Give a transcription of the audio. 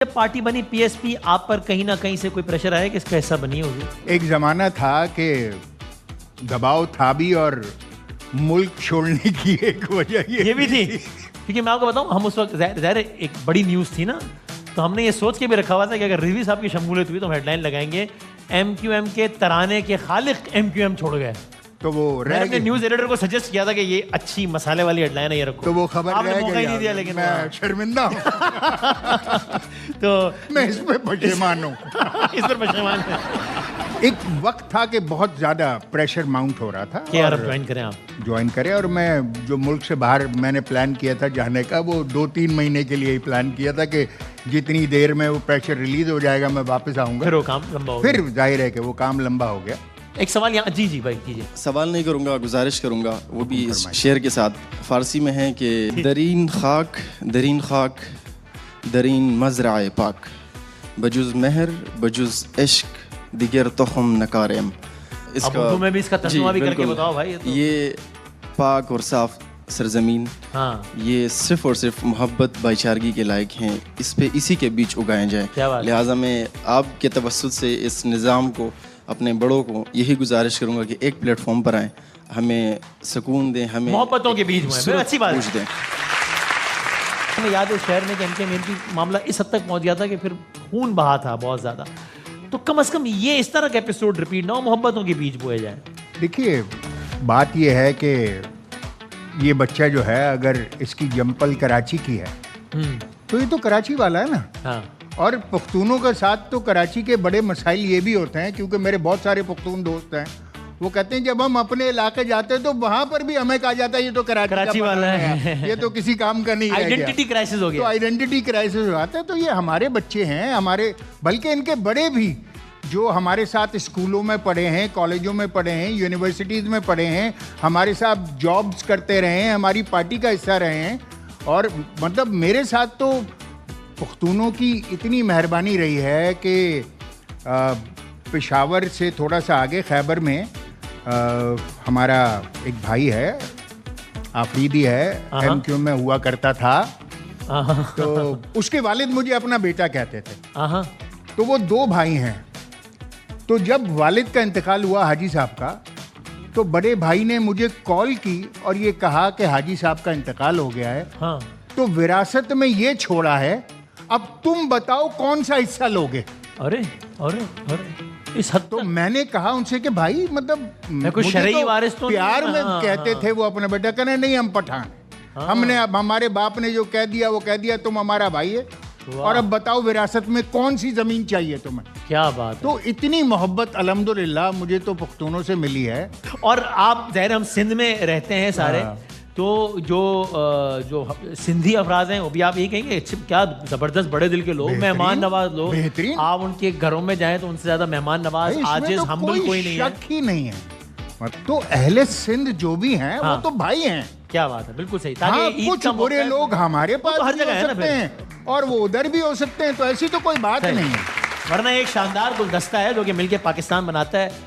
जब पार्टी बनी पीएसपी, आप पर कहीं ना कहीं से कोई प्रेशर आया कि इसका हिस्सा बनी होगी? एक जमाना था कि दबाव था भी और मुल्क छोड़ने की एक वजह ये भी थी। क्योंकि मैं आपको बताऊं, हम उस वक्त ज़ाहिर है एक बड़ी न्यूज़ थी ना, तो हमने ये सोच के भी रखा हुआ था कि अगर रिजवी साहब की शमूलियत हुई तो हम हेडलाइन लगाएंगे एमक्यूएम के तराने के खालिक एमक्यूएम छोड़ गए। तो वो मैंने अपने न्यूज़ एडिटर को सजेस्ट किया था कि ये अच्छी मसाले वाली हेडलाइन है, ये रखो। तो वो खबर आपने रह मौका ही गई नहीं दिया, यार। लेकिन मैं शर्मिंदा हूँ। तो मैं इस पे पशेमान हूँ। इस पर पशेमान है एक वक्त था कि बहुत ज्यादा प्रेशर माउंट हो रहा था कि यार अब ज्वाइन करें आप। ज्वाइन करें, और मैं जो मुल्क से बाहर मैंने प्लान किया था जाने का, वो 2-3 महीने के लिए ही प्लान किया था कि जितनी देर में वो प्रेशर रिलीज हो जाएगा मैं वापस आऊंगा। फिर वो काम लंबा हो फिर जाहिर है कि वो काम लंबा हो गया। एक सवाल यहाँ, जी जी भाई कीजिए। सवाल नहीं करूँगा, गुजारिश करूँगा, वो भी इस शेर के साथ। फारसी में है कि दरीन खाक दरीन मज़राए पाक, बजुज़ महर बजुज़ इश्क दिगर तख़म नकारम। अब उर्दू में भी इसका तर्जुमा भी करके बताओ भाई। ये पाक और साफ सरजमीन, हाँ, ये सिर्फ और सिर्फ मोहब्बत भाईचारगी के लायक हैं, इस पे इसी के बीच उगाए जाएं। लिहाजा मैं आपके तवस्सुत से इस निज़ाम को, अपने बड़ों को यही गुजारिश करूँगा कि एक प्लेटफॉर्म पर आएँ, हमें सुकून दें, हमें मोहब्बतों के बीच में अच्छी बात पूछ दें। हमें याद है इस शहर में कि एमके मामला इस हद तक पहुंच गया था कि फिर खून बहा था बहुत ज़्यादा। तो कम से कम ये इस तरह के एपिसोड रिपीट ना हो, मोहब्बतों के बीच बोए जाए। देखिए, बात ये है कि ये बच्चा जो है, अगर इसकी जंपल कराची की है तो ये तो कराची वाला है ना। हाँ। और पख्तूनों के साथ तो कराची के बड़े मसाइल ये भी होते हैं, क्योंकि मेरे बहुत सारे पख्तून दोस्त हैं, वो कहते हैं जब हम अपने इलाके जाते हैं तो वहां पर भी हमें कहा जाता है ये तो कराची वाला है, ये तो किसी काम का नहीं है। आइडेंटिटी क्राइसिस हो गया। तो आइडेंटिटी क्राइसिस हो जाता है। तो ये हमारे बच्चे हैं, हमारे बल्कि इनके बड़े भी, जो हमारे साथ स्कूलों में पढ़े हैं, कॉलेजों में पढ़े हैं, यूनिवर्सिटीज़ में पढ़े हैं, हमारे साथ जॉब्स करते रहे हैं, हमारी पार्टी का हिस्सा रहे हैं। और मतलब मेरे साथ तो पख्तूनों की इतनी मेहरबानी रही है कि पेशावर से थोड़ा सा आगे खैबर में हमारा एक भाई है, आफरीदी है, एमक्यू में हुआ करता था। तो उसके वालिद मुझे अपना बेटा कहते थे। तो वो 2 भाई हैं। तो जब वालिद का इंतकाल हुआ हाजी साहब का, तो बड़े भाई ने मुझे कॉल की और ये कहा कि हाजी साहब का इंतकाल हो गया है। हाँ। तो विरासत में ये छोड़ा है, अब तुम बताओ कौन सा हिस्सा लोगे। अरे अरे अरे इस हद तो मैंने कहा उनसे कि भाई मतलब मैं कोई शरई वारिस तो प्यार में कहते थे वो अपने बेटा, कहने नहीं हम पठान, हमने अब हमारे बाप ने जो कह दिया वो कह दिया, तुम हमारा भाई है, और अब बताओ विरासत में कौन सी जमीन चाहिए तुम्हें। क्या बात है। तो इतनी मोहब्बत अल्हम्दुलिल्लाह मुझे तो पख्तूनों से मिली है। और आप ज़ाहिर हम सिंध में रहते हैं सारे, तो जो सिंधी अफराज हैं वो भी आप यही कहेंगे क्या जबरदस्त बड़े दिल के लोग, मेहमान नवाज लोग, बेहतरीन। आप उनके घरों में जाएं तो उनसे ज्यादा मेहमान नवाज, आजिज, हम्बल कोई नहीं है। शक ही नहीं है। तो अहले सिंध जो भी हैं वो तो भाई हैं। क्या बात है, बिल्कुल सही। हाँ, कुछ बुरे लोग हमारे पास तो हर भी जगह हो है ना सकते हैं और वो उधर भी हो सकते हैं, तो ऐसी तो कोई बात नहीं है। वरना एक शानदार गुलदस्ता है जो कि मिलके पाकिस्तान बनाता है।